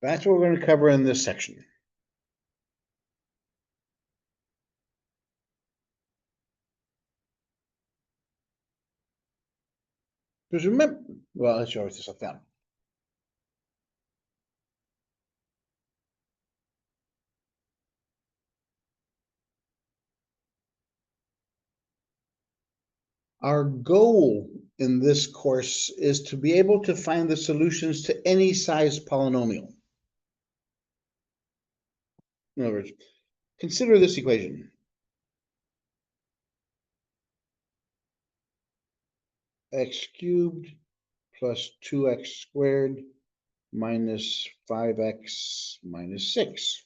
That's what we're going to cover in this section. Because remember, well, let's write this stuff down. Our goal in this course is to be able to find the solutions to any size polynomial. In other words, consider this equation. X cubed plus 2x squared minus 5x minus 6.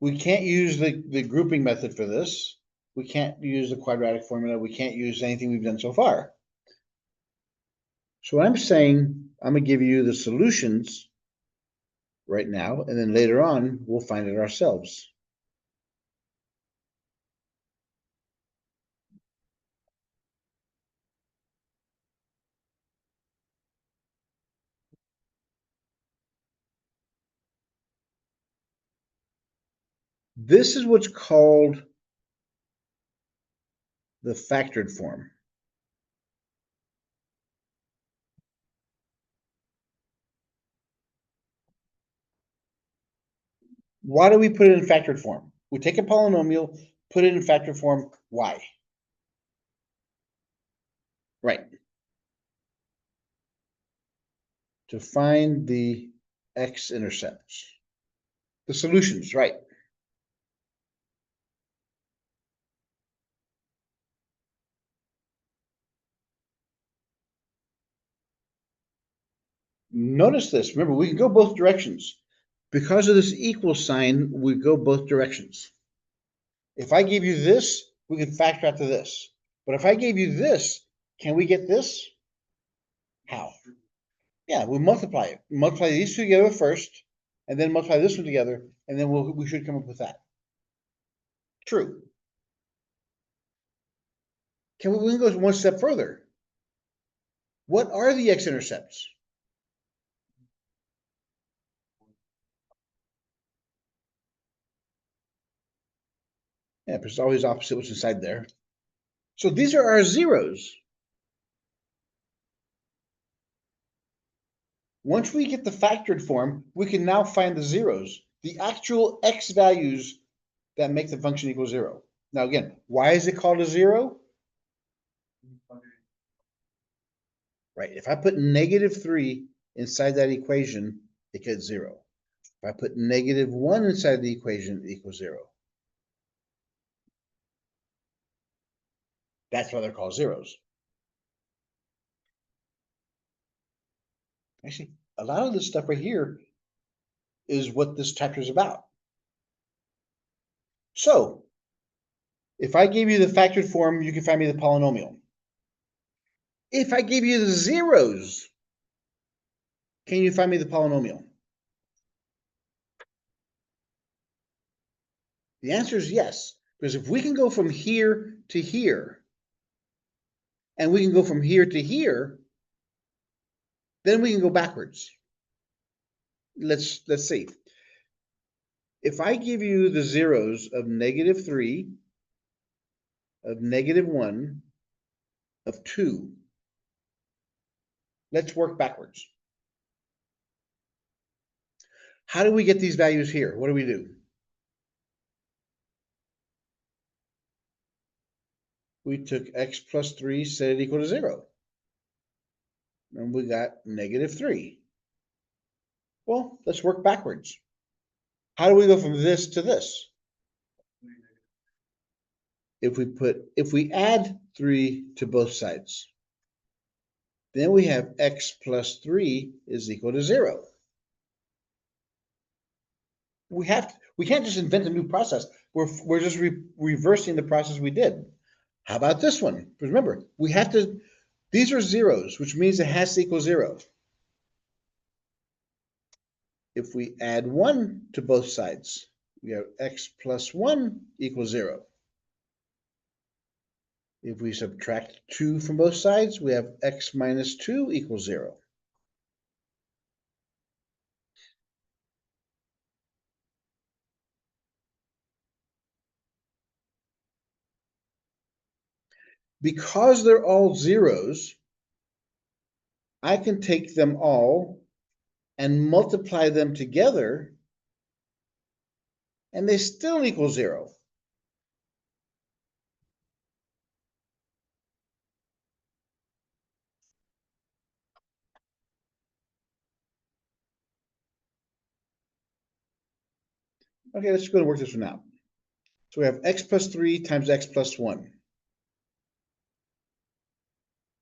We can't use the grouping method for this. We can't use the quadratic formula. We can't use anything we've done so far. So I'm saying I'm going to give you the solutions right now, and then later on, we'll find it ourselves. This is what's called the factored form. Why do we put it in factored form? We take a polynomial, put it in factored form. Why? Right. To find the x-intercepts. The solutions, right. Notice this. Remember, we can go both directions. Because of this equal sign, we go both directions. If I give you this, we can factor out to this. But if I gave you this, can we get this? How? Yeah, we multiply it. Multiply these two together first, and then multiply this one together, and then we should come up with that. True. We can go one step further. What are the x-intercepts? Yeah, but it's always opposite what's inside there. So these are our zeros. Once we get the factored form, we can now find the zeros, the actual x values that make the function equal 0. Now again, why is it called a 0? Right, if I put -3 inside that equation, it gets 0. If I put -1 inside the equation, it equals 0. That's why they're called zeros. Actually, a lot of this stuff right here is what this chapter is about. So, if I gave you the factored form, you can find me the polynomial. If I give you the zeros, can you find me the polynomial? The answer is yes, because if we can go from here to here, and we can go from here to here, then we can go backwards. Let's see. If I give you the zeros of -3, of -1, of 2, let's work backwards. How do we get these values here? What do we do? We took x plus 3, set it equal to 0. And we got -3. Well, let's work backwards. How do we go from this to this? If we add 3 to both sides, then we have x plus 3 is equal to 0. We can't just invent a new process. We're just reversing the process we did. How about this one? Remember, these are zeros, which means it has to equal 0. If we add 1 to both sides, we have x plus 1 equals 0. If we subtract 2 from both sides, we have x minus 2 equals 0. Because they're all zeros, I can take them all and multiply them together, and they still equal 0. Okay, let's go and work this one out. So we have x plus 3 times x plus 1.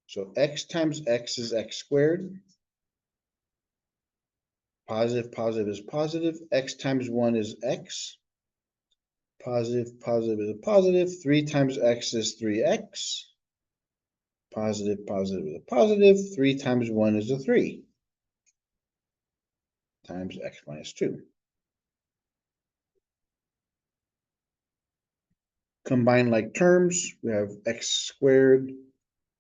So x times x is x squared. Positive, positive is positive. X times 1 is x. Positive, positive is a positive. 3 times x is 3x. Positive, positive is a positive. 3 times 1 is a 3. Times x minus 2. Combine like terms. We have x squared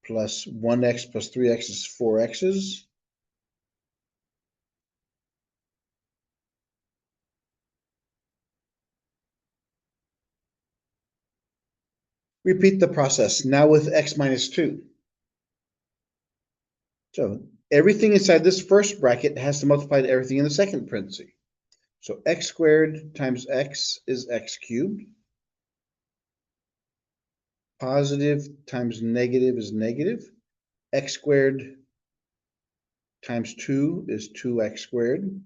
plus 1x plus 3x is 4x's. Repeat the process, now with x minus 2. So everything inside this first bracket has to multiply to everything in the second parenthesis. So x squared times x is x cubed. Positive times negative is negative. X squared times 2 is 2x squared.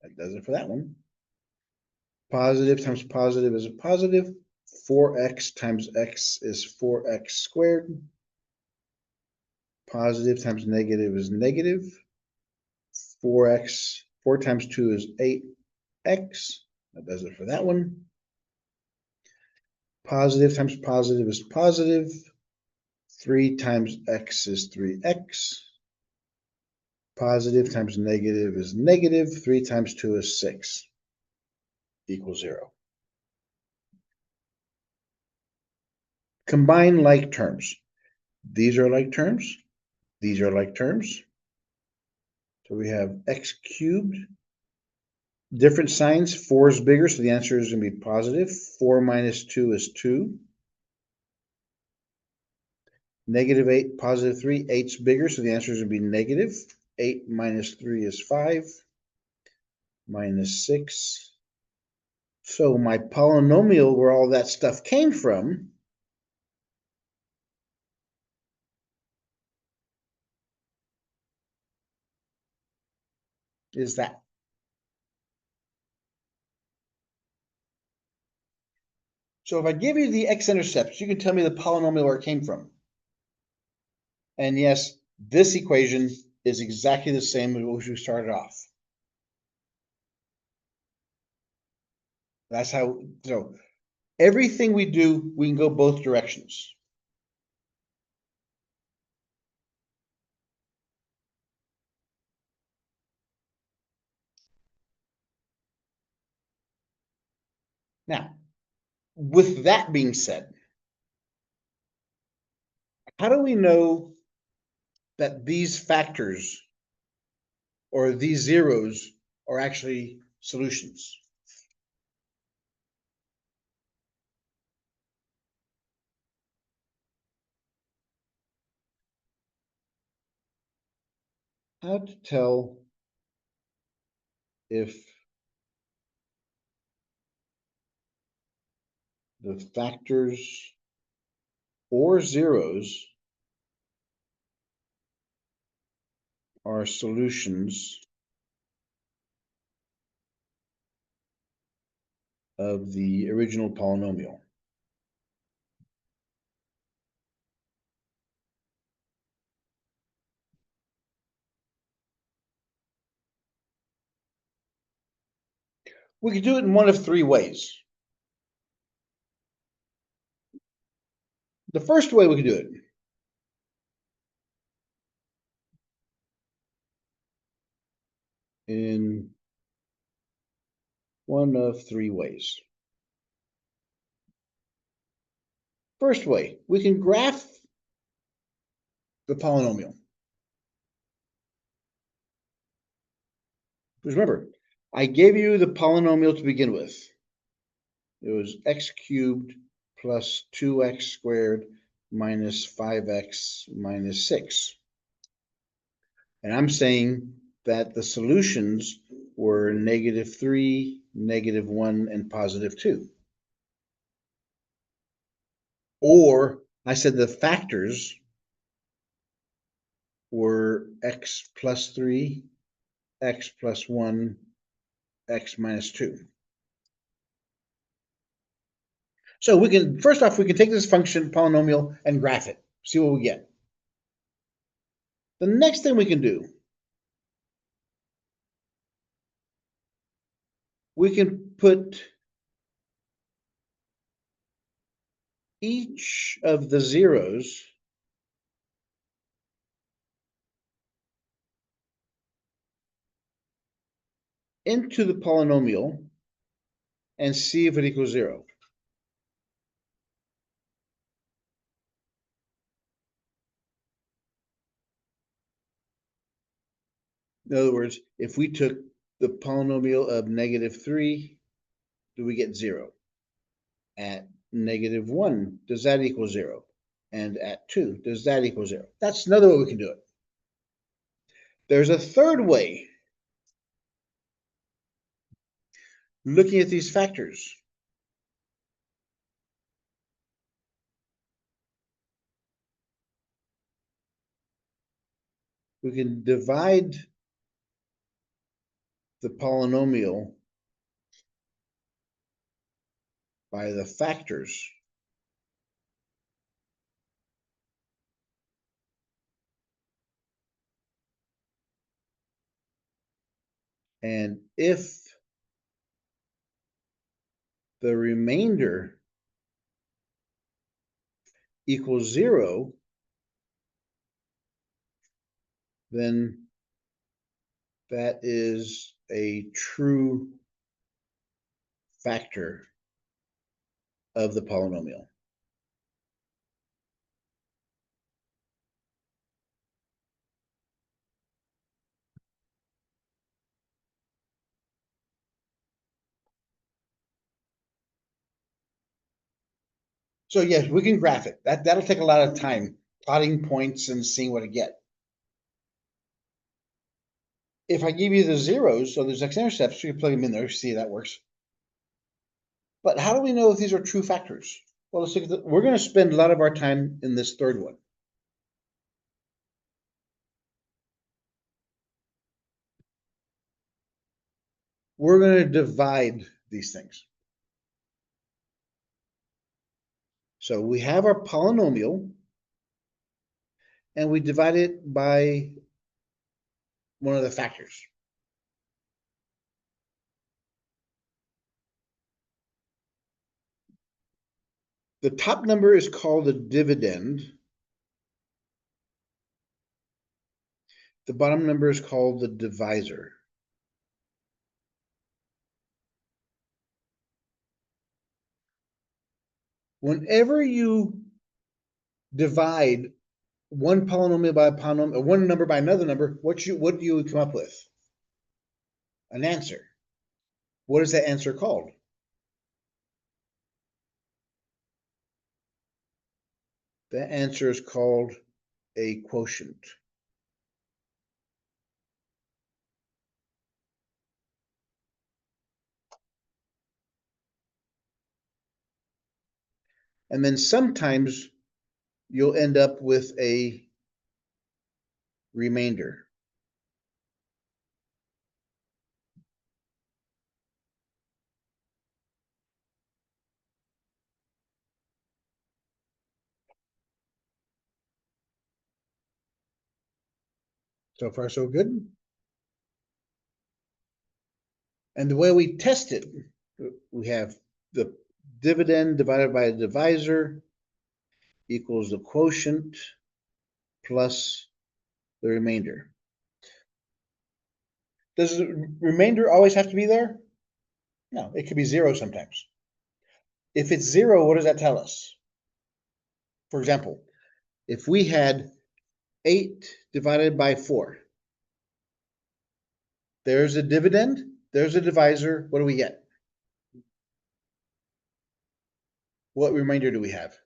That does it for that one. Positive times positive is a positive. 4x times x is 4x squared. Positive times negative is negative. 4 times 2 is 8x. That does it for that one. Positive times positive is positive. 3 times x is 3x. Positive times negative is negative. 3 times 2 is 6. Equals 0. Combine like terms. These are like terms. These are like terms. So we have x cubed. Different signs. 4 is bigger, so the answer is going to be positive. 4 minus 2 is 2. Negative 8, positive 3. 8's bigger, so the answer is going to be negative. 8 minus 3 is 5. Minus 6. So my polynomial, where all that stuff came from, is that. So if I give you the x-intercepts, you can tell me the polynomial where it came from. And yes, this equation is exactly the same as what we started off. That's how, so everything we do, we can go both directions. Now, with that being said, how do we know that these factors or these zeros are actually solutions? How to tell if the factors or zeros are solutions of the original polynomial. We could do it in one of 3 ways. The first way we could do it in one of 3 ways. First way, we can graph the polynomial. Because remember, I gave you the polynomial to begin with. It was x cubed plus 2x squared minus 5x minus 6. And I'm saying that the solutions were -3, -1, and +2. Or I said the factors were x plus 3, x plus 1, x minus 2. So we can, first off, we can take this function polynomial and graph it, see what we get. The next thing we can do, we can put each of the zeros into the polynomial and see if it equals 0. In other words, if we took the polynomial of -3, do we get 0? At -1, does that equal 0? And at 2, does that equal 0? That's another way we can do it. There's a third way, looking at these factors. We can divide the polynomial by the factors. And if the remainder equals 0, then that is a true factor of the polynomial. So yes, we can graph it. That'll take a lot of time, plotting points and seeing what I get. If I give you the zeros, so there's x-intercepts, you can plug them in there, see how that works. But how do we know if these are true factors? Well, let's look at we're going to spend a lot of our time in this third one. We're going to divide these things. So we have our polynomial, and we divide it by one of the factors. The top number is called the dividend. The bottom number is called the divisor. Whenever you divide one polynomial by a polynomial, or one number by another number, what do you come up with? An answer. What is that answer called? That answer is called a quotient. And then sometimes you'll end up with a remainder. So far, so good. And the way we test it, we have the dividend divided by the divisor equals the quotient plus the remainder. Does the remainder always have to be there? No, it could be 0 sometimes. If it's 0, what does that tell us? For example, if we had 8 divided by 4, there's a dividend, there's a divisor, what do we get? What remainder do we have?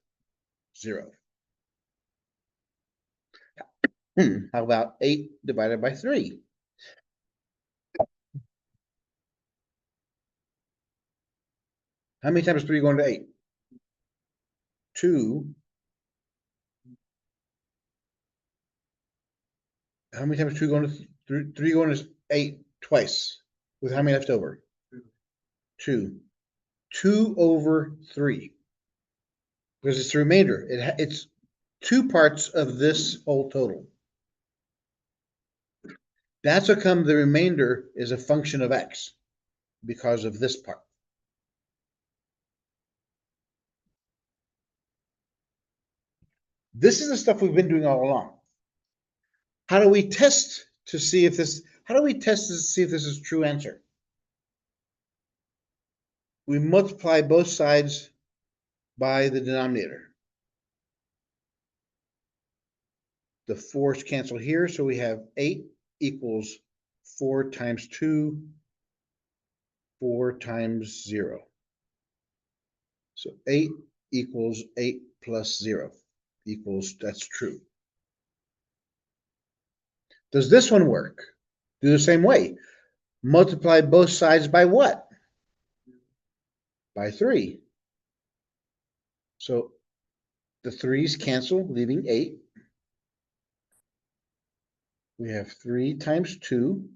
0. How about 8 divided by 3? How many times 3 going to 8? 2. How many times 2 going to 3? 3 going to 8 twice. With how many left over? 2. 2 over 3. Because it's the remainder. It's 2 parts of this whole total. That's how come the remainder is a function of x, because of this part. This is the stuff we've been doing all along. How do we test to see if this, how do we test to see if this is a true answer? We multiply both sides by the denominator. The 4's cancel here, so we have 8 equals 4 times 2, 4 times 0. So 8 equals 8 plus 0 equals, that's true. Does this one work? Do the same way. Multiply both sides by what? By 3. So the 3's cancel, leaving 8. We have 3 times 2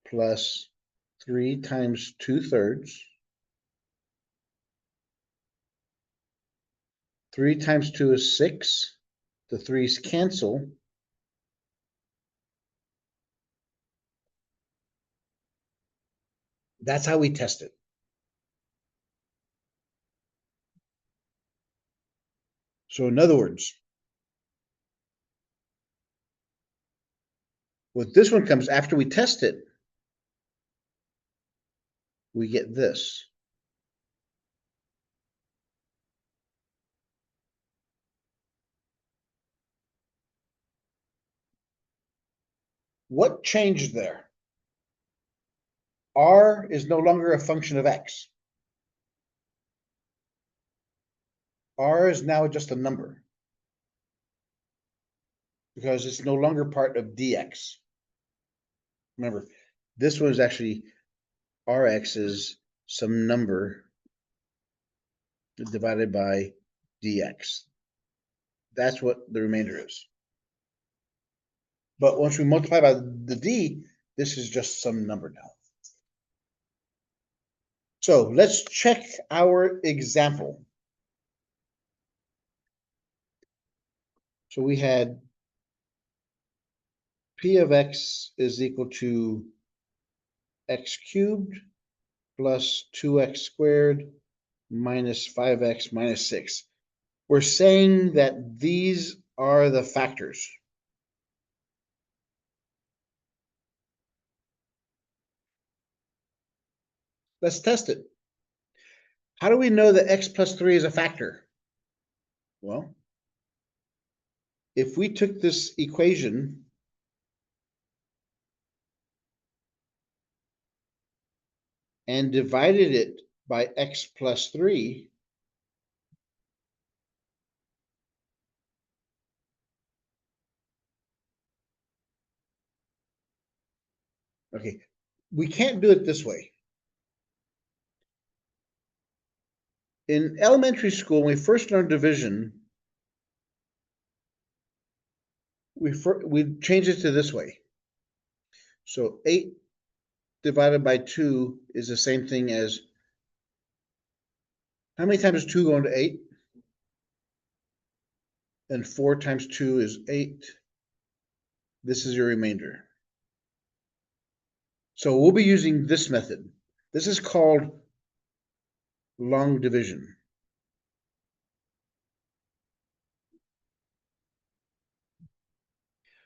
plus 3 times 2/3. 3 times 2 is 6. The 3's cancel. That's how we test it. So in other words, what this one comes after we test it, we get this. What changed there? R is no longer a function of x. R is now just a number because it's no longer part of dx. Remember, this was actually Rx is some number divided by dx. That's what the remainder is. But once we multiply by the d, this is just some number now. So let's check our example. So we had p of x is equal to x cubed plus 2x squared minus 5x minus 6. We're saying that these are the factors. Let's test it. How do we know that x plus 3 is a factor? Well, if we took this equation and divided it by x plus 3, okay, we can't do it this way. In elementary school, when we first learned division, we changed it to this way. So 8 divided by 2 is the same thing as, how many times is 2 going to 8? And 4 times 2 is 8. This is your remainder. So we'll be using this method. This is called long division.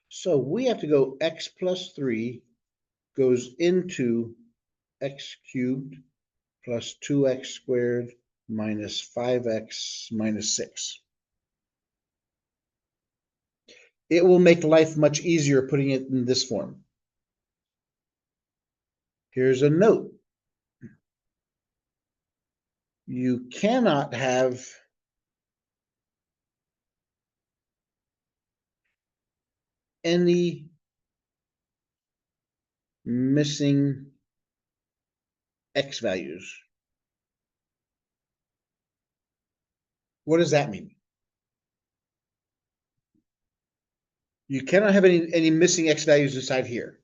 So we have to go x plus 3 goes into x cubed plus 2x squared minus 5x minus 6. It will make life much easier putting it in this form. Here's a note. You cannot have any missing x values. What does that mean? You cannot have any missing x values inside here.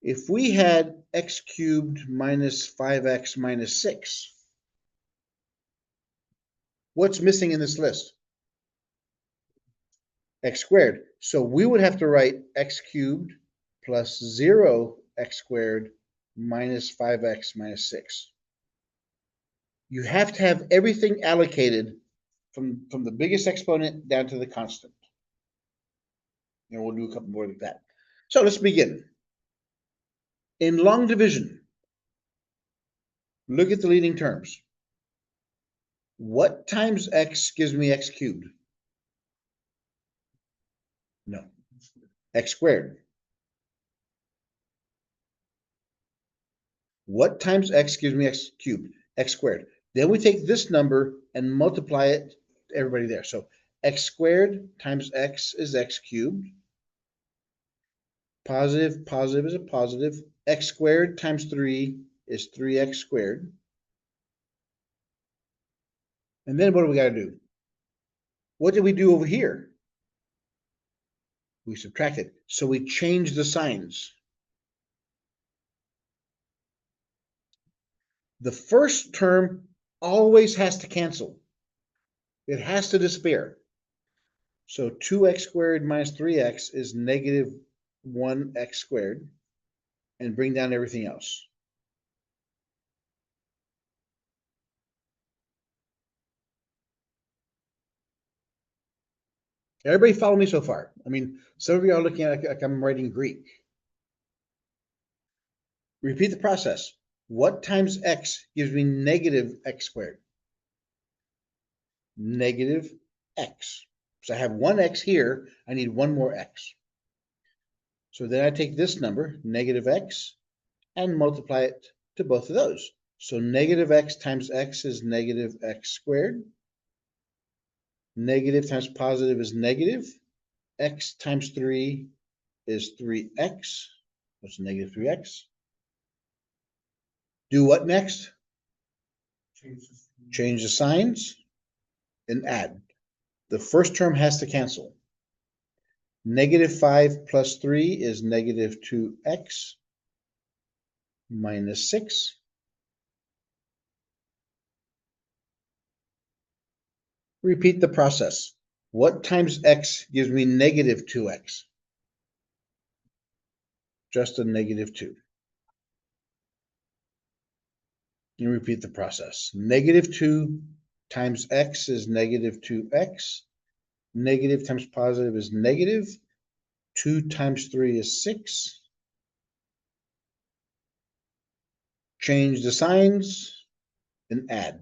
If we had x cubed minus 5x minus 6, what's missing in this list? X squared. So we would have to write x cubed plus 0x squared minus 5x minus 6. You have to have everything allocated from the biggest exponent down to the constant. And we'll do a couple more like that. So let's begin. In long division, look at the leading terms. What times x gives me x cubed? No. X squared. What times x gives me x cubed? X squared. Then we take this number and multiply it to everybody there. So x squared times x is x cubed. Positive, positive is a positive. X squared times 3 is 3x squared. And then what do we got to do? What did we do over here? We subtracted. So we changed the signs. The first term always has to cancel. It has to disappear. So 2x squared minus 3x is negative 1x squared, and bring down everything else. Everybody follow me so far? I mean, some of you are looking at it like I'm writing Greek. Repeat the process. What times x gives me negative x squared? Negative x. So I have one x here. I need one more x. So then I take this number, negative x, and multiply it to both of those. So negative x times x is negative x squared. Negative times positive is negative. X times 3 is 3x. That's negative 3x. Do what next? Change the signs and add. The first term has to cancel. Negative 5 plus 3 is negative 2x minus 6. Repeat the process. What times x gives me negative 2x? Just a negative 2. And repeat the process. Negative 2 times x is negative 2x. Negative times positive is negative. 2 times 3 is 6. Change the signs and add.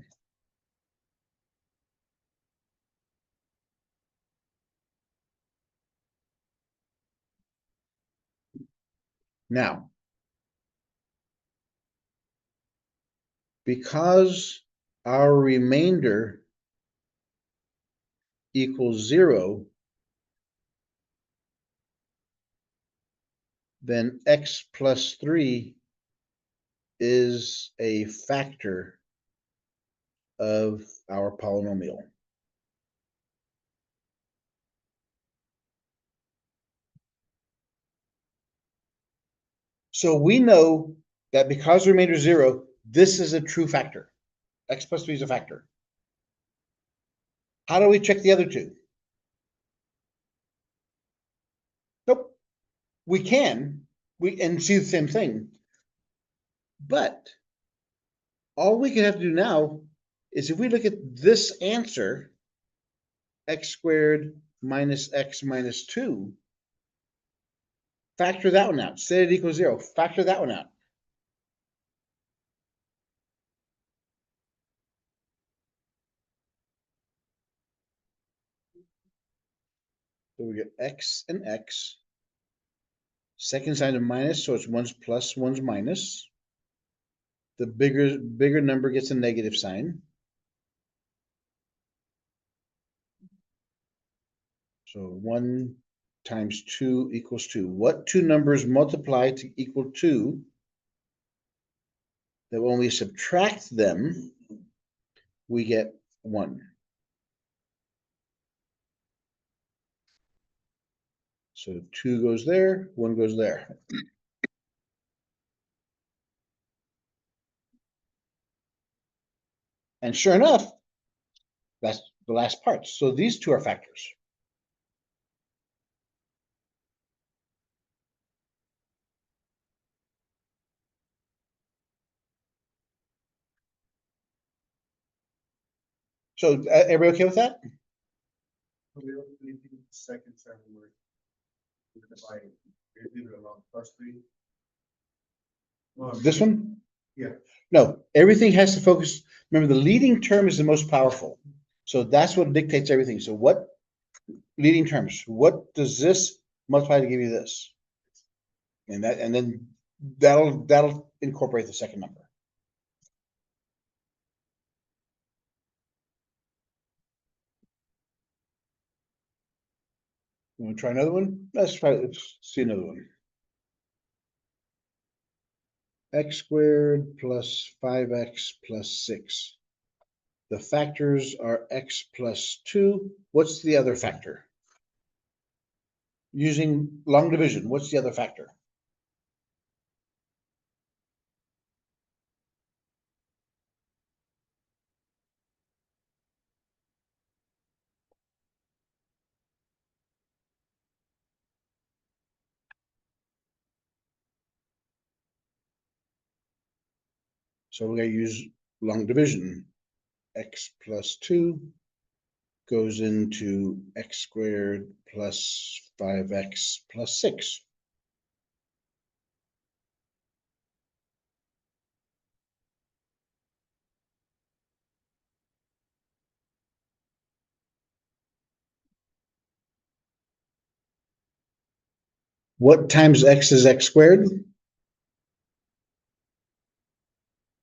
Now, because our remainder equals 0, then x plus 3 is a factor of our polynomial. So we know that because the remainder is 0, this is a true factor. X plus 3 is a factor. How do we check the other two? Nope. We can, and see the same thing. But all we can have to do now is if we look at this answer, x squared minus x minus 2, factor that one out. Set it equals 0. Factor that one out. So we get x and x. Second sign of minus, so it's one's plus, one's minus. The bigger number gets a negative sign. So 1 times 2 equals 2. What two numbers multiply to equal 2 that when we subtract them, we get 1? So 2 goes there, 1 goes there. And sure enough, that's the last part. So these two are factors. So everybody okay with that? We don't really think the second term where we're dividing. We're leaving it alone, +3. Well, This one? Yeah. No, everything has to focus. Remember, the leading term is the most powerful. So that's what dictates everything. So what leading terms? What does this multiply to give you this? And then that'll incorporate the second number. You want to try another one? Let's see another one. X squared plus 5x plus 6. The factors are x plus 2. What's the other factor? Using long division, what's the other factor? So we're going to use long division. X plus 2 goes into x squared plus 5x plus 6. What times x is x squared?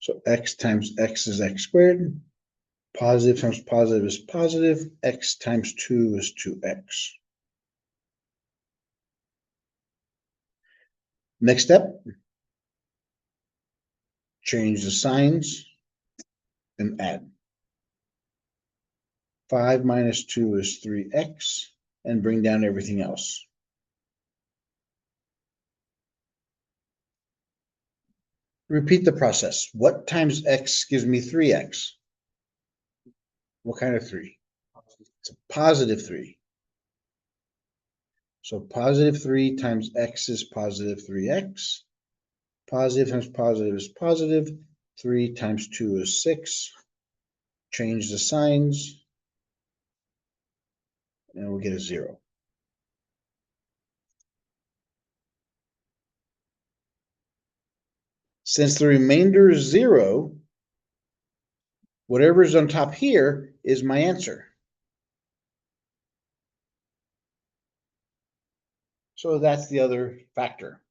So x times x is x squared. Positive times positive is positive. X times 2 is 2x. Next step, change the signs and add. 5 minus 2 is 3x, and bring down everything else. Repeat the process. What times x gives me 3x? What kind of 3? It's a positive 3. So positive 3 times x is positive 3x. Positive times positive is positive. 3 times 2 is 6. Change the signs, and we'll get a 0. Since the remainder is 0, whatever is on top here is my answer. So that's the other factor.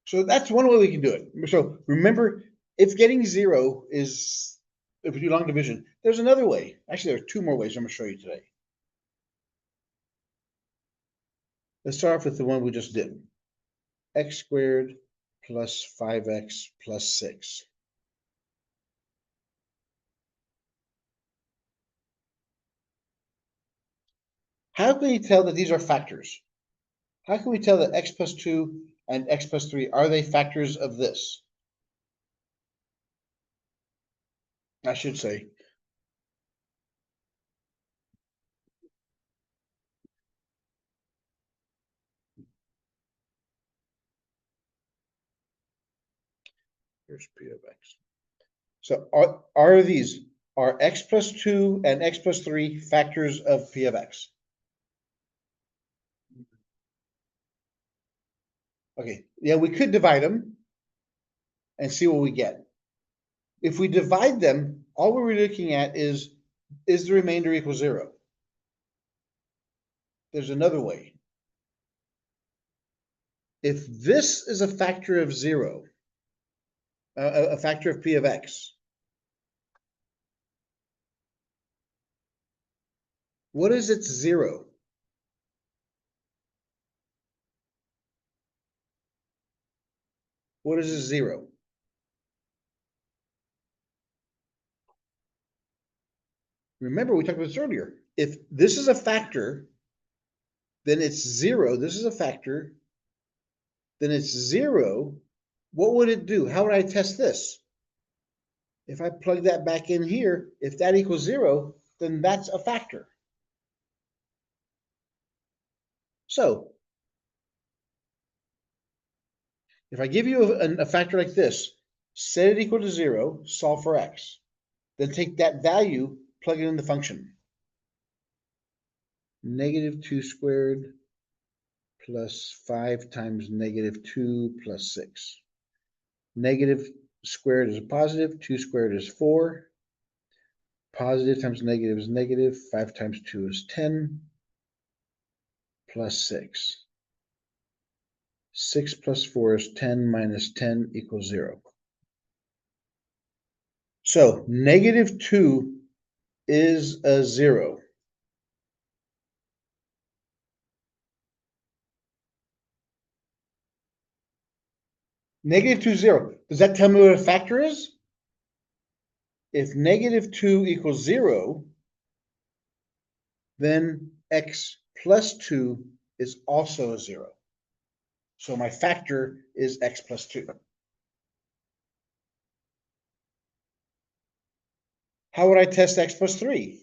So that's one way we can do it. So remember, if getting 0 is, if we do long division, there's another way. Actually, there are 2 more ways I'm going to show you today. Let's start off with the one we just did. X squared plus 5x plus 6. How can we tell that these are factors? How can we tell that x plus 2 and x plus 3, are they factors of this? I should say. Here's P of x. So are these, are x plus 2 and x plus 3 factors of P of x? Okay, yeah, we could divide them and see what we get. If we divide them, all we're looking at is the remainder equal 0? There's another way. If this is a factor of 0, a factor of P of x, What is its zero? What is a zero? Remember, we talked about this earlier. If this is a factor, then it's zero. This is a factor, then it's zero. What would it do? How would I test this? If I plug that back in here, if that equals zero, then that's a factor. So if I give you a factor like this, set it equal to zero, solve for x, then take that value, plug it in the function. Negative 2 squared plus 5 times negative 2 plus 6. Negative squared is a positive, 2 squared is 4. Positive times negative is negative, 5 times 2 is 10, plus 6. 6 plus 4 is 10 minus 10 equals 0. So negative 2 is a 0. Negative 2 is 0. Does that tell me what a factor is? If negative 2 equals 0, then x plus 2 is also a 0. So my factor is x plus 2. How would I test x plus 3?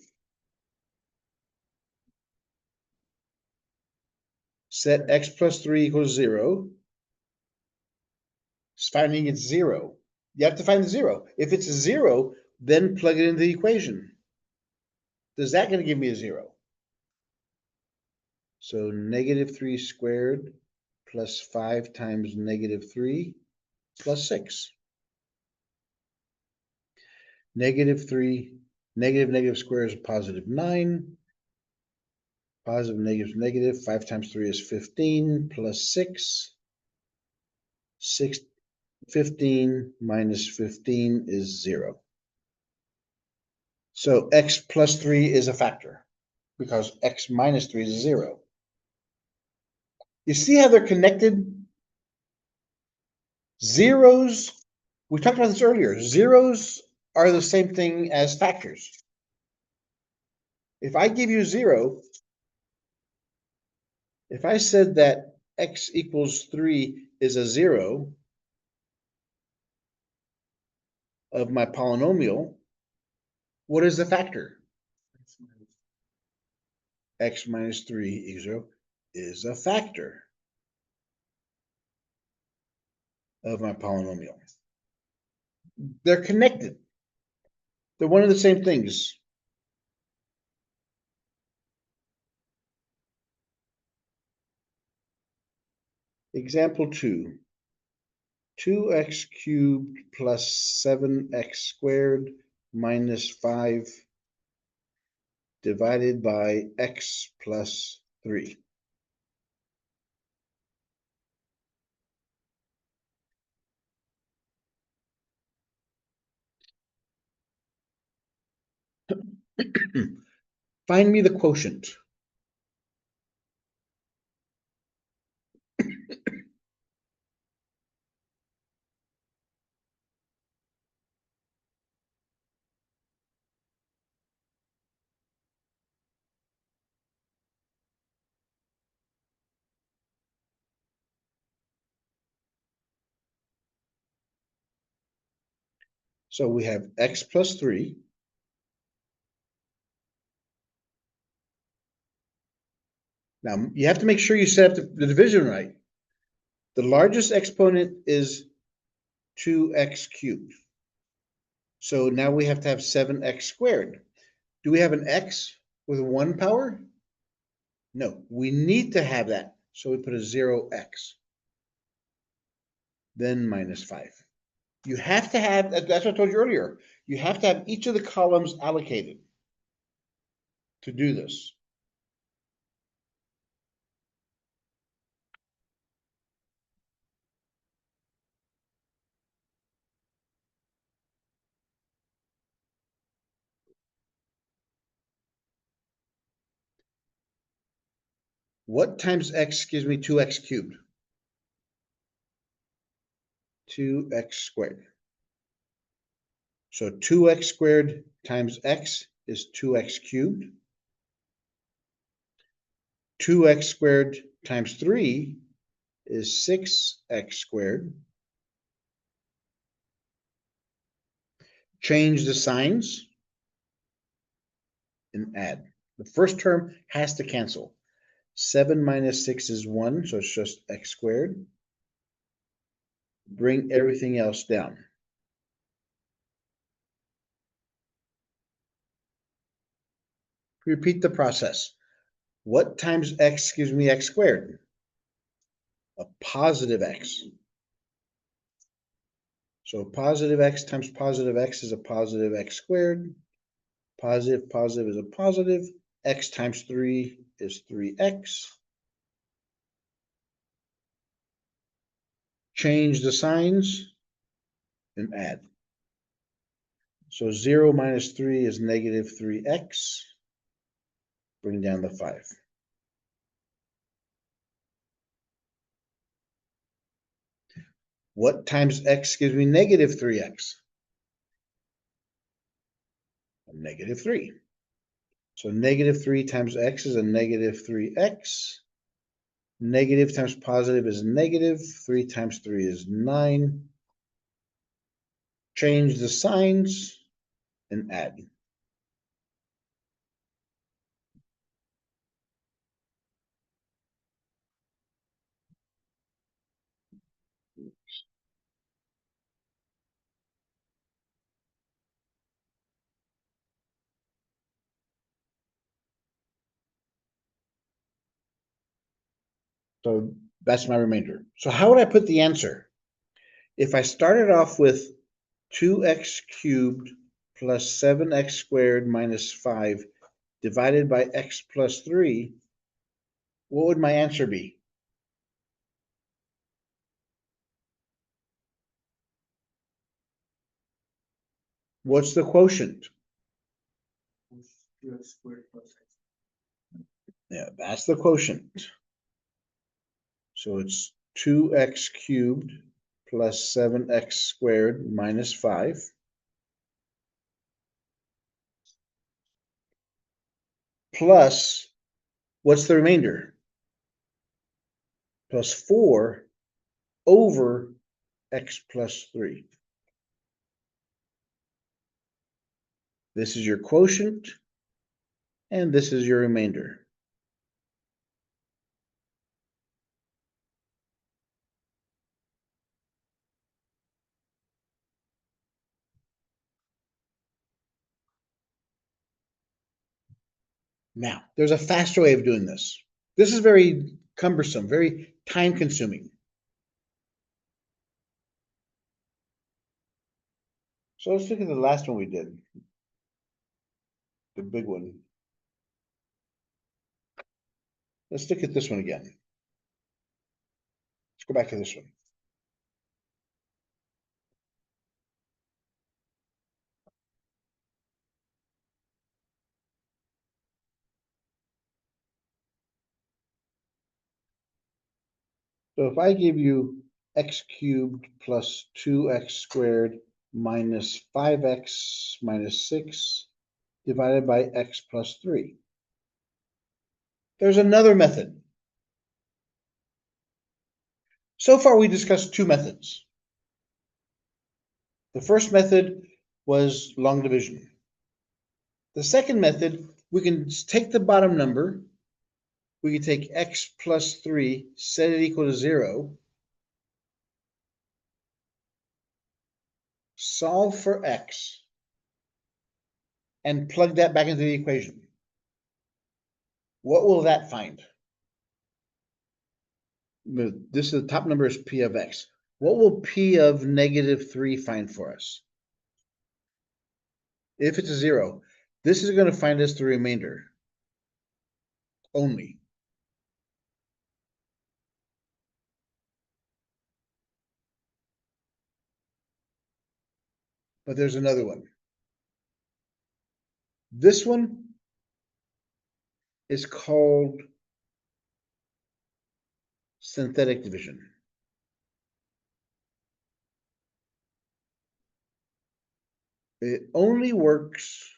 Set x plus 3 equals 0. It's finding it's 0. You have to find the 0. If it's a 0, then plug it into the equation. Is that going to give me a 0? So negative 3 squared plus 5 times negative 3 plus 6. Negative 3, negative square is a positive 9. Positive, negative, negative. 5 times 3 is 15 plus 6. 15 minus 15 is 0. So x plus 3 is a factor because x minus 3 is 0. You see how they're connected? Zeros, we talked about this earlier. Zeros are the same thing as factors. If I give you 0, if I said that x equals 3 is a 0 of my polynomial, what is the factor? X minus 3 equals 0 is a factor of my polynomial. They're connected. They're one of the same things. Example 2. 2x cubed plus 7x squared minus 5 divided by x plus 3. Find me the quotient. So we have x plus 3. Now, you have to make sure you set up the division right. The largest exponent is 2x cubed. So now we have to have 7x squared. Do we have an x with 1 power? No, we need to have that. So we put a 0x. Then minus 5. You have to have, that's what I told you earlier. You have to have each of the columns allocated to do this. What times x gives me 2x cubed? 2x squared. So 2x squared times x is 2x cubed. 2x squared times 3 is 6x squared. Change the signs and add. The first term has to cancel. 7 minus 6 is 1, so it's just x squared. Bring everything else down. Repeat the process. What times x gives me x squared? A positive x. So positive x times positive x is a positive x squared. Positive, positive is a positive. X times 3 is 3x. Change the signs and add. So 0 minus 3 is negative 3x. Bring down the 5. What times x gives me negative 3x? A negative 3. So negative 3 times x is a negative 3x. Negative times positive is negative. 3 times 3 is 9. Change the signs and add. So that's my remainder. So how would I put the answer? If I started off with 2x cubed plus 7x squared minus 5 divided by x plus 3, what would my answer be? What's the quotient? 2x squared plus x. Yeah, that's the quotient. So it's 2x cubed plus 7x squared minus 5 plus, what's the remainder? Plus 4 over x plus 3. This is your quotient, and this is your remainder. Now, there's a faster way of doing this. This is very cumbersome, very time-consuming. So let's look at the last one we did, the big one. Let's look at this one again. Let's go back to this one. So if I give you x cubed plus 2x squared minus 5x minus 6 divided by x plus 3. There's another method. So far, we discussed two methods. The first method was long division. The second method, we can take the bottom number, we can take x plus 3, set it equal to 0, solve for x, and plug that back into the equation. What will that find? This is the top number is p of x. What will p of negative 3 find for us? If it's a 0, this is going to find us the remainder only. But there's another one. This one is called synthetic division. It only works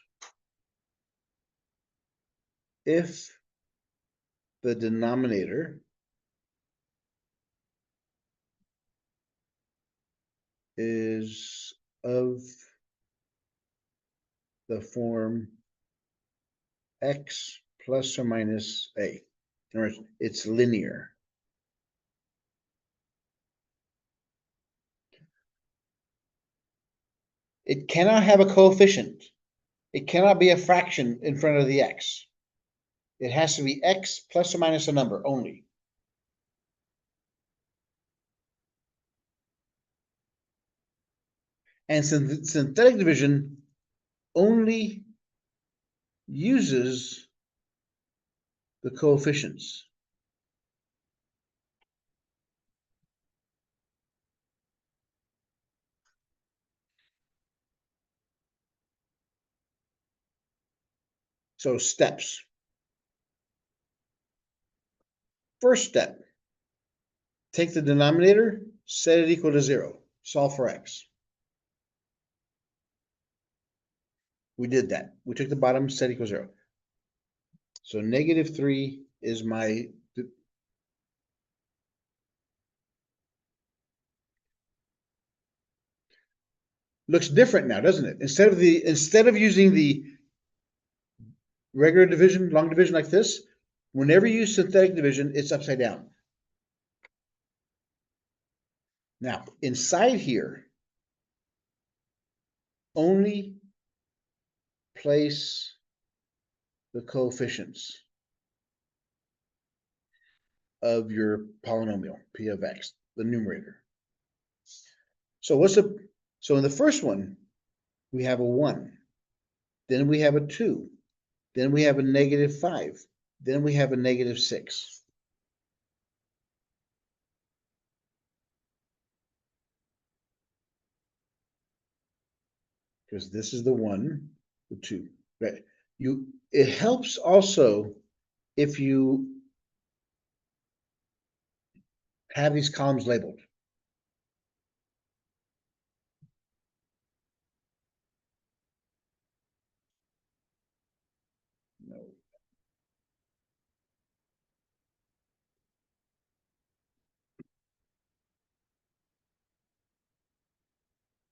if the denominator is of the form x plus or minus a. In other words, it's linear. It cannot have a coefficient. It cannot be a fraction in front of the x. It has to be x plus or minus a number only. And synthetic division only uses the coefficients. So steps. First step, take the denominator, set it equal to 0, solve for x. We did that. We took the bottom, set equal 0. So -3 is my, looks different now, doesn't it? Instead of using the regular division, long division like this, whenever you use synthetic division, it's upside down. Now, inside here, only place the coefficients of your polynomial, p of x, the numerator. So in the first one, we have a 1, then we have a 2, then we have a -5, then we have a -6. Because this is the 1, the 2, right? It helps also if you have these columns labeled. No.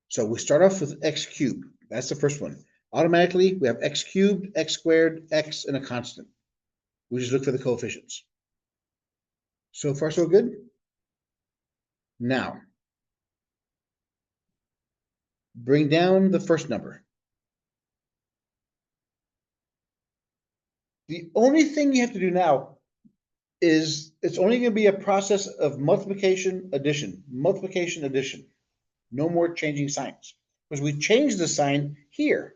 So we start off with x cubed. That's the first one. Automatically, we have x cubed, x squared, x, and a constant. We just look for the coefficients. So far, so good. Now, bring down the first number. The only thing you have to do now is it's only going to be a process of multiplication, addition, multiplication, addition. No more changing signs because we changed the sign here.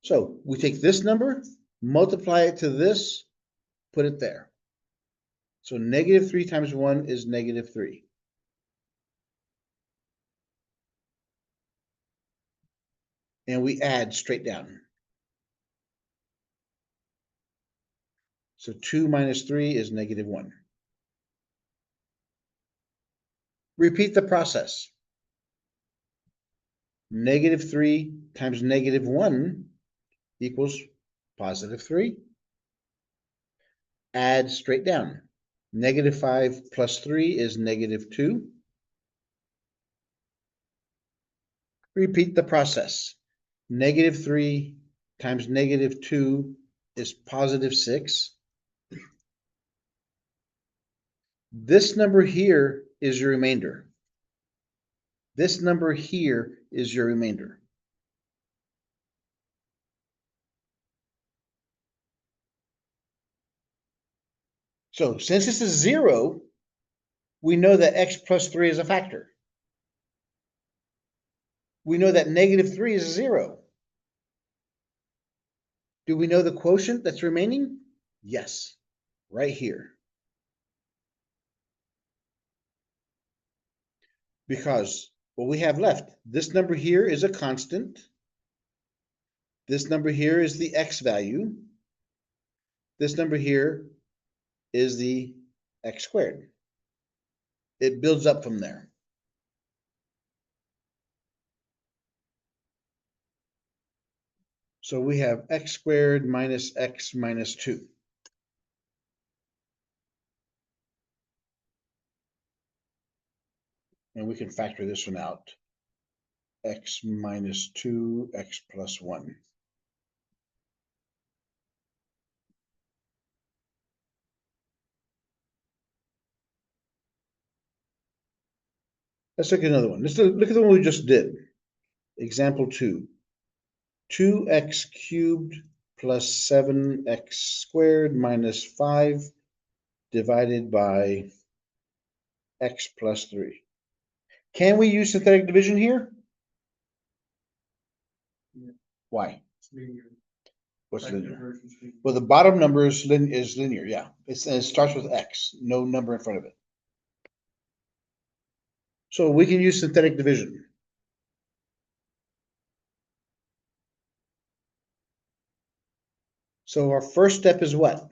So we take this number, multiply it to this, put it there. So -3 times 1 is -3. And we add straight down. So 2 minus 3 is -1. Repeat the process. -3 times -1 equals +3. Add straight down. -5 plus 3 is -2. Repeat the process. -3 times -2 is +6. This number here is your remainder. This number here is your remainder. So since this is 0, we know that x plus 3 is a factor. We know that -3 is 0. Do we know the quotient that's remaining? Yes, right here. Because what we have left, this number here is a constant. This number here is the x value. This number here is the x squared. It builds up from there. So we have x squared minus x minus 2. And we can factor this one out. X minus 2, x plus 1. Let's look at another one. Let's look at the one we just did. Example 2. 2x cubed plus 7x squared minus 5 divided by x plus 3. Can we use synthetic division here? Yeah. Why? It's linear. What's Factor linear? versus linear. Well, the bottom number is linear, yeah. It starts with x, no number in front of it. So we can use synthetic division. So our first step is what?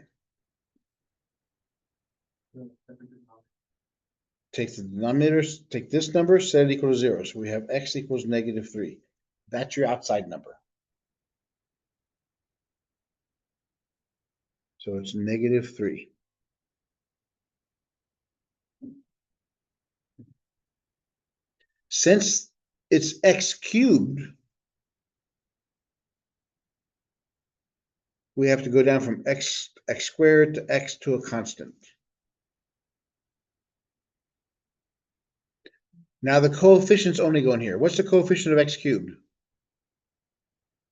Take the denominators, take this number, set it equal to 0. So we have x equals negative 3. That's your outside number. So it's negative 3. Since it's x cubed, we have to go down from x squared to x to a constant. Now the coefficients only go in here. What's the coefficient of x cubed?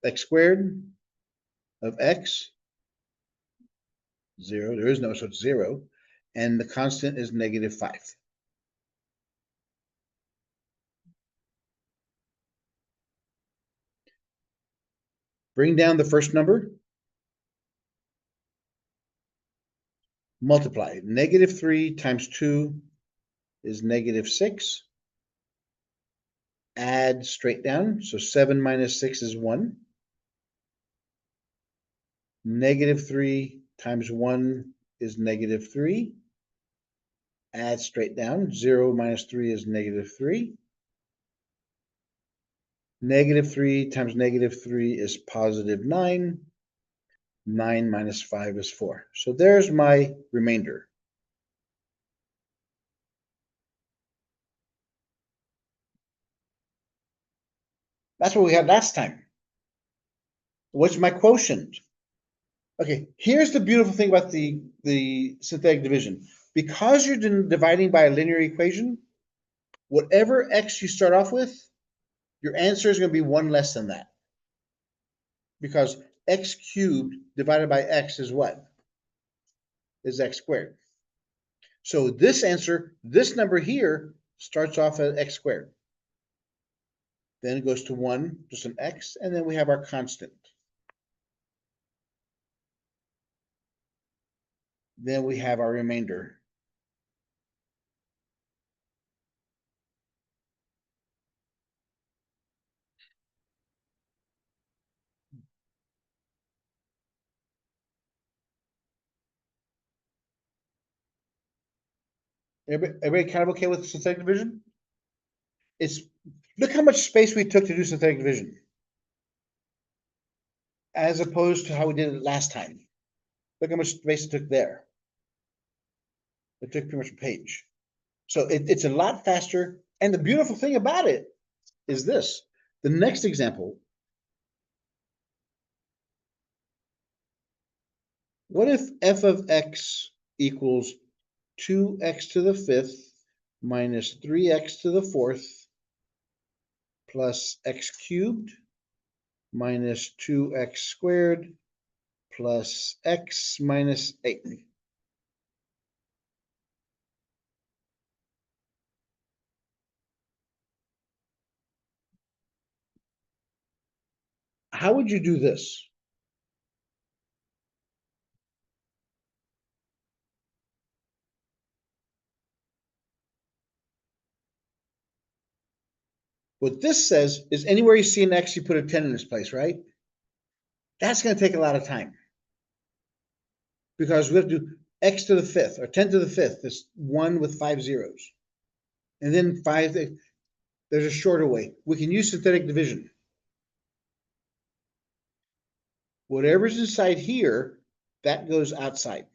X squared of x, 0. There is no, so it's 0. And the constant is negative 5. Bring down the first number. Multiply. Negative 3 times 2 is negative 6. Add straight down. So 7 minus 6 is 1. Negative 3 times 1 is negative 3. Add straight down. 0 minus 3 is negative 3. Negative 3 times negative 3 is positive 9. 9 minus 5 is 4. So there's my remainder. That's what we had last time. What's my quotient? Okay, here's the beautiful thing about the synthetic division. Because you're dividing by a linear equation, whatever x you start off with, your answer is going to be 1 less than that. Because x cubed divided by x is what? Is x squared. So this answer, this number here, starts off at x squared. Then it goes to 1, just an x, and then we have our constant. Then we have our remainder. Everybody kind of okay with synthetic division? Look how much space we took to do synthetic division, as opposed to how we did it last time. Look how much space it took there. It took pretty much a page. So it's a lot faster. And the beautiful thing about it is this. The next example. What if f of x equals 2x to the 5th minus 3x to the 4th plus x cubed minus 2x squared plus x minus 8? How would you do this? What this says is anywhere you see an x, you put a 10 in its place, right? That's going to take a lot of time. Because we have to x to the fifth, or 10 to the fifth, is 1 with 5 zeros. And then 5, there's a shorter way. We can use synthetic division. Whatever's inside here, that goes outside.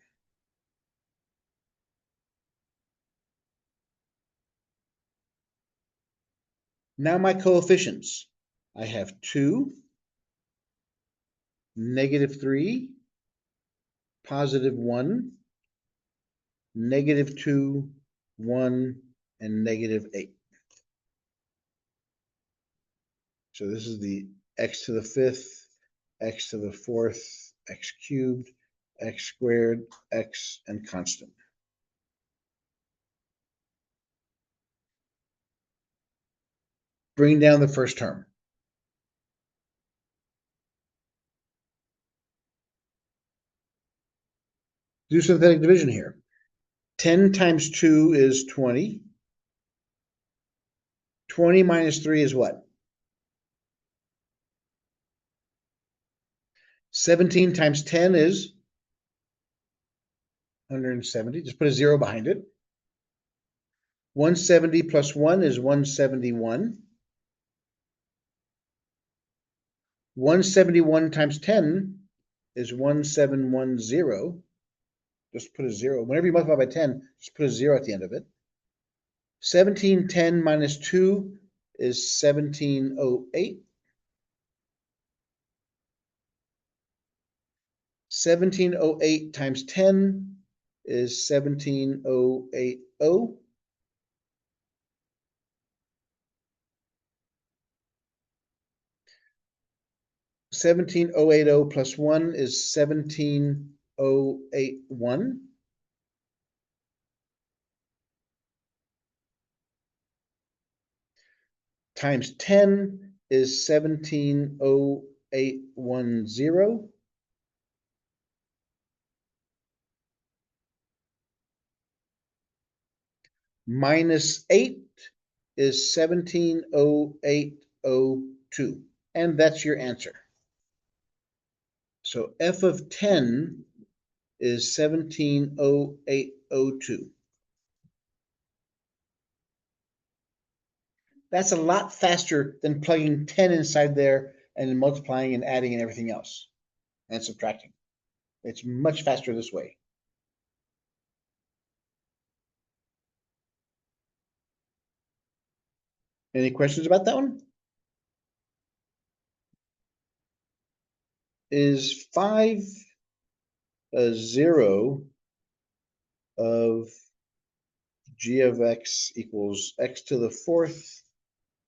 Now my coefficients. I have 2, -3, +1, -2, 1, and -8. So this is the x to the fifth, x to the fourth, x cubed, x squared, x, and constant. Bring down the first term. Do synthetic division here. 10 times 2 is 20. 20 minus 3 is what? 17 times 10 is 170. Just put a 0 behind it. 170 plus 1 is 171. 171 times 10 is 1710. Just put a 0. Whenever you multiply by 10, just put a 0 at the end of it. 1710 minus 2 is 1708. 1708 times 10 is 17080. 17080 plus 1 is 17081. Times 10 is 170810. Minus 8 is 170802. And that's your answer. So f of 10 is 170802. That's a lot faster than plugging 10 inside there and then multiplying and adding and everything else and subtracting. It's much faster this way. Any questions about that one? Is 5 a 0 of g of x equals x to the fourth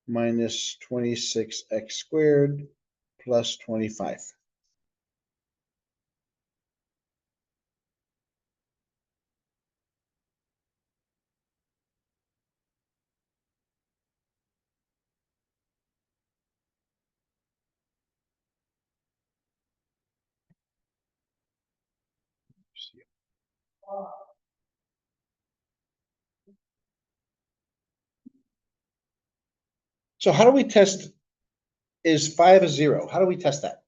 minus 26x squared plus 25? So how do we test, is 5 a 0? How do we test that?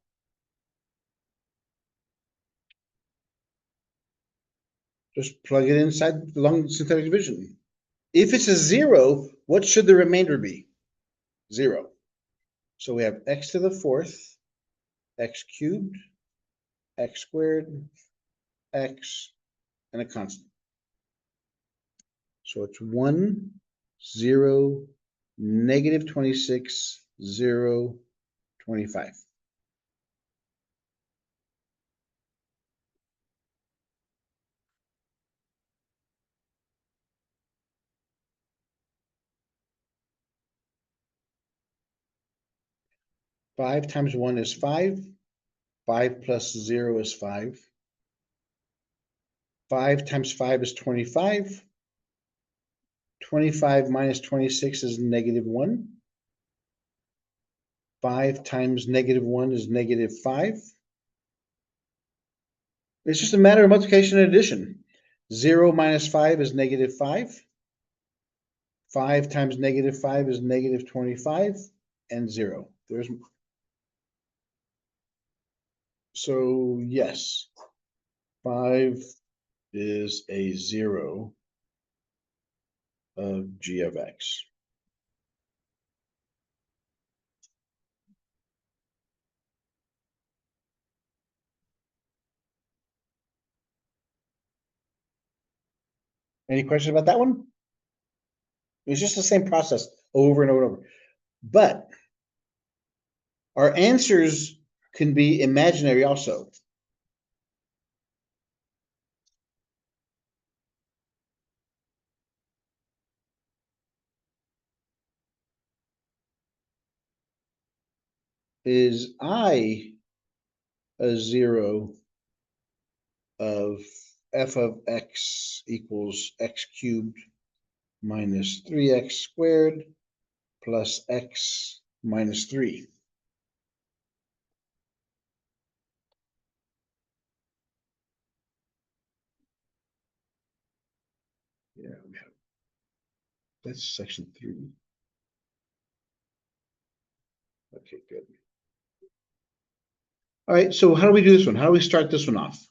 Just plug it inside along synthetic division. If it's a 0, what should the remainder be? 0. So we have x to the fourth, x cubed, x squared, x, and a constant. So it's 1, 0, -26, 0, 25. Five times 1 is 5. 5 plus 0 is 5. 5 times 5 is 25. 25 minus 26 is -1. 5 times -1 is -5. It's just a matter of multiplication and addition. 0 minus 5 is -5. 5 times -5 is -25, and 0. So yes, 5 is a zero of g of x. Any questions about that one? It's just the same process over and over and over. But our answers can be imaginary also. Is I a zero of f of x equals x cubed minus 3x squared plus x minus 3? Yeah, we have. That's section 3. Okay, good. All right, so how do we do this one? How do we start this one off?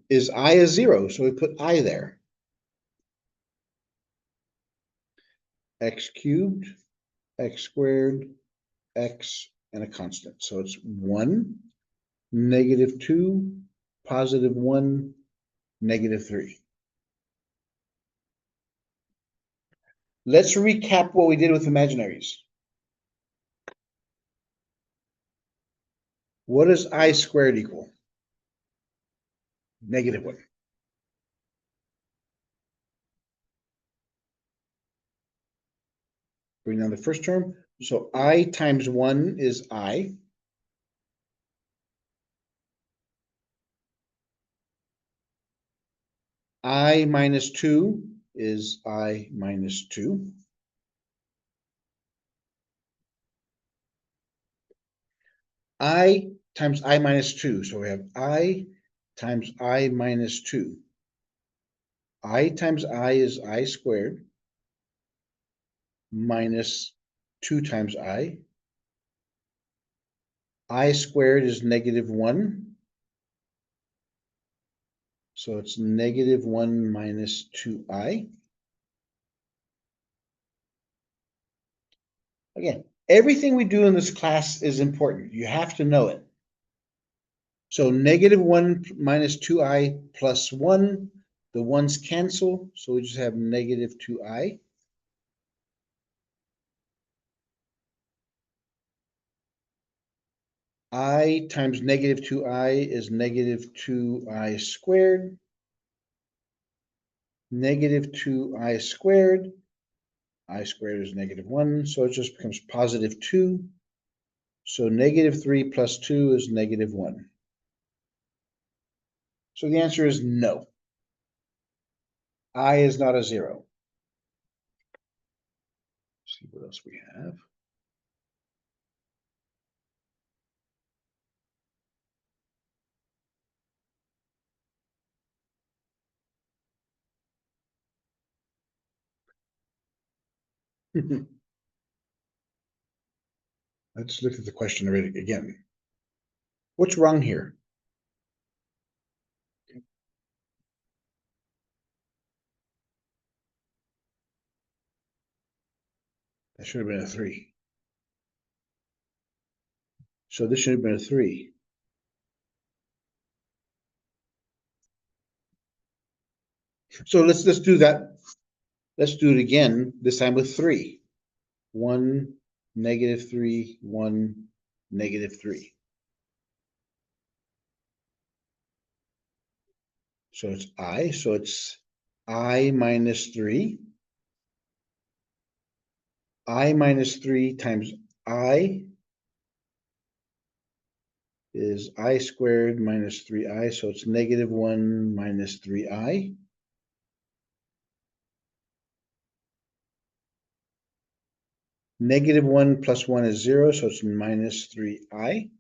Is I a zero? So we put I there. X cubed, x squared, x, and a constant. So it's 1, negative 2, positive 1, negative 3. Let's recap what we did with imaginaries. What does I squared equal? Negative 1. Bring down the first term. So I times 1 is I. I minus 2 is I minus 2. I times I minus 2. So we have I times I minus 2. I times I is I squared minus 2 times I. I squared is negative 1. So it's negative 1 minus 2I. Again, everything we do in this class is important. You have to know it. So negative 1 minus 2I plus 1. The ones cancel, so we just have negative 2I. I times negative 2I is negative 2I squared. Negative 2I squared. I squared is negative 1, so it just becomes positive 2. So negative 3 plus 2 is negative 1. So the answer is no. I is not a zero. Let's see what else we have. Let's look at the question already again. What's wrong here? That should have been a 3. So this should have been a 3. So let's do that. Let's do it again, this time with 3. 1, negative 3, 1, negative 3. So it's I, so it's I minus 3. I minus 3 times I is I squared minus 3I, so it's negative 1 minus 3I. Negative 1 plus 1 is 0, so it's minus 3I.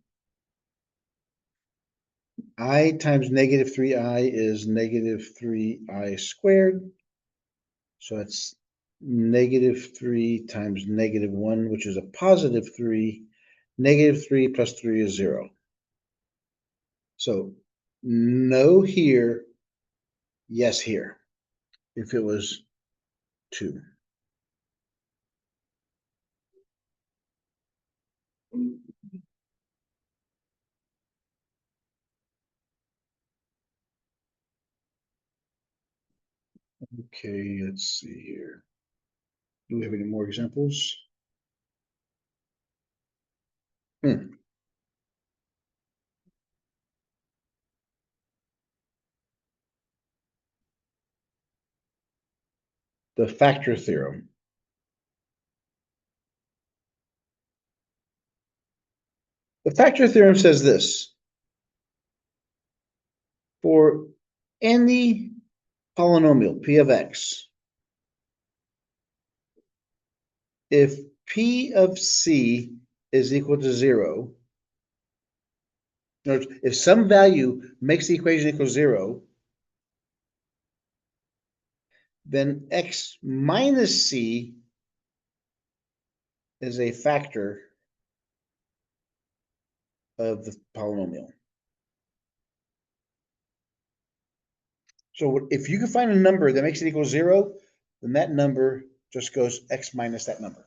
I times negative 3I is negative 3I squared. So it's -3 times -1, which is a +3. -3 plus 3 is 0. So no here, yes here, if it was 2. Okay, let's see here. Do we have any more examples? The factor theorem. The factor theorem says this: for any polynomial p of x, if p of c is equal to 0, if some value makes the equation equal 0, then x minus c is a factor of the polynomial. So if you can find a number that makes it equal 0, then that number just goes x minus that number.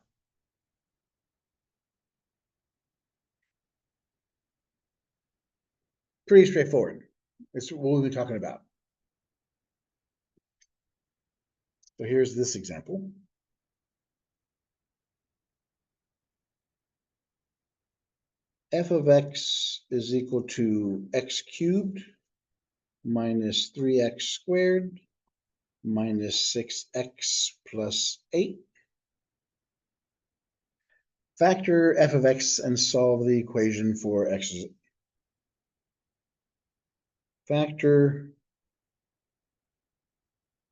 Pretty straightforward. That's what we'll be talking about. So here's this example. F of x is equal to x cubed minus 3x squared minus 6x plus 8. Factor f of x and solve the equation for x. Factor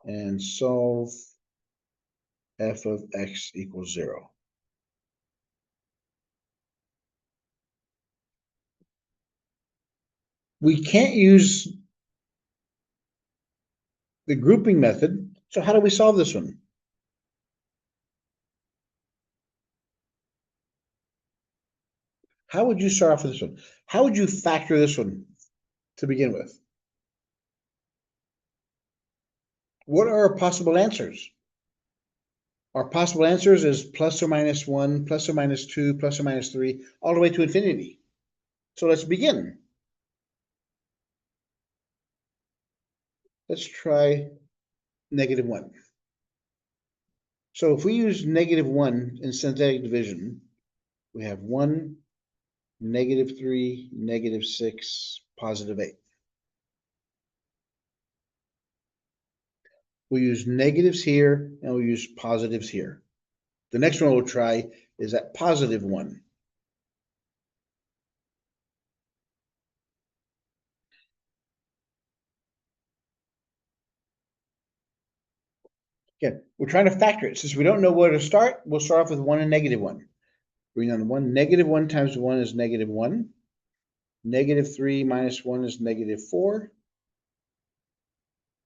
and solve f of x equals 0. We can't use the grouping method, so how do we solve this one? How would you start off with this one? How would you factor this one to begin with? What are our possible answers? Our possible answers is plus or minus 1, plus or minus 2, plus or minus 3, all the way to infinity. So let's begin. Let's try -1. So if we use -1 in synthetic division, we have 1, -3, -6, +8. We'll use negatives here and we'll use positives here. The next one we'll try is at +1. Again, we're trying to factor it. Since we don't know where to start, we'll start off with 1 and -1. Bring on the 1. -1 times 1 is -1. -3 minus 1 is -4.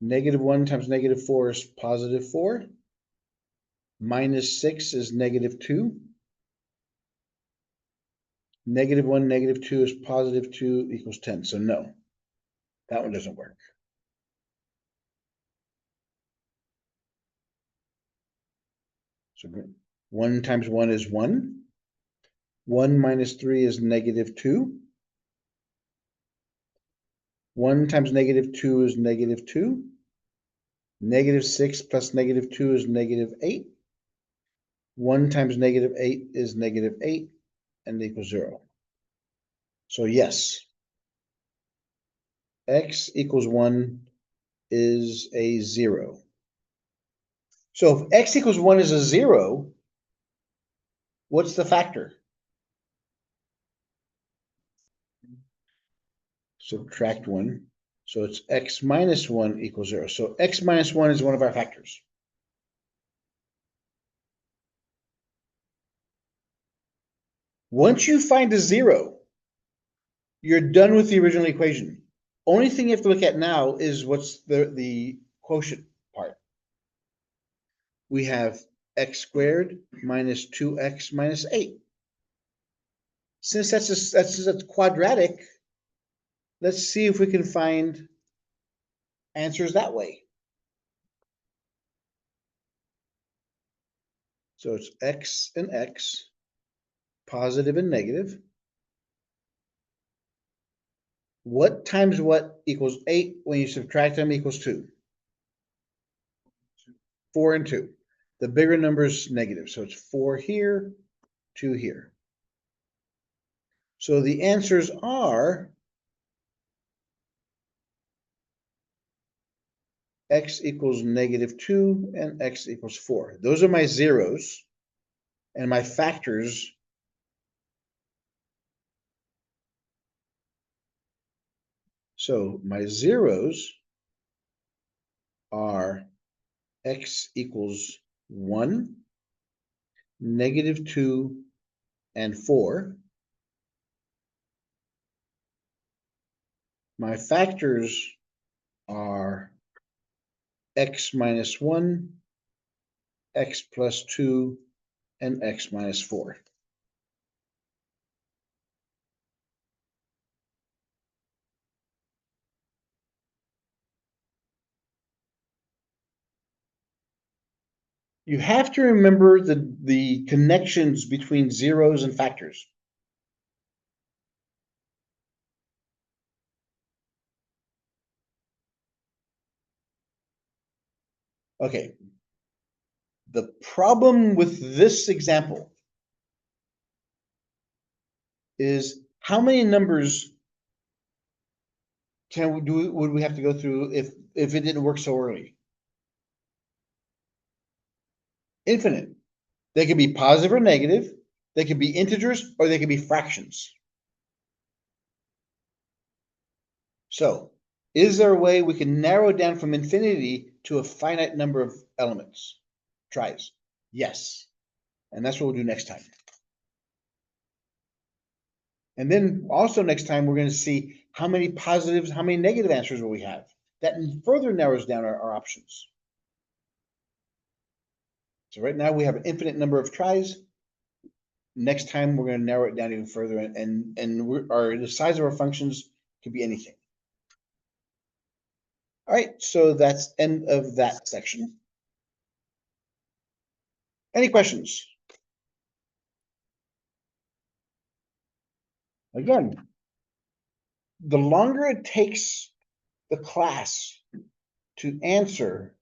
-1 times -4 is +4. Minus 6 is -2. -1, -2 is +2 equals 10. So no, that one doesn't work. So 1 times 1 is 1. 1 minus 3 is -2. 1 times -2 is -2. -6 plus -2 is -8. 1 times -8 is -8 and equals 0. So yes, x equals 1 is a 0. So if x equals 1 is a 0, what's the factor? Subtract 1. So it's x minus 1 equals 0. So x minus 1 is one of our factors. Once you find a 0, you're done with the original equation. Only thing you have to look at now is what's the quotient part. We have x squared minus 2x minus 8. Since that's quadratic, let's see if we can find answers that way. So it's x and x, positive and negative. What times what equals 8 when you subtract them equals 2? 4 and 2. The bigger number is negative, so it's 4 here, 2 here. So the answers are x equals -2 and x equals 4. Those are my zeros, and my factors so my zeros are x equals 1, -2, and 4. My factors are x minus 1, x plus 2, and x minus 4. You have to remember the connections between zeros and factors. Okay. The problem with this example is how many numbers would we have to go through if it didn't work so early? Infinite. They could be positive or negative, they could be integers, or they could be fractions. So, is there a way we can narrow down from infinity to a finite number of elements? Tries. Yes. And that's what we'll do next time. And then also next time, we're going to see how many positives, how many negative answers will we have. That further narrows down our options. So right now we have an infinite number of tries. Next time we're going to narrow it down even further, and the size of our functions could be anything. All right, so that's end of that section. Any questions? Again, the longer it takes the class to answer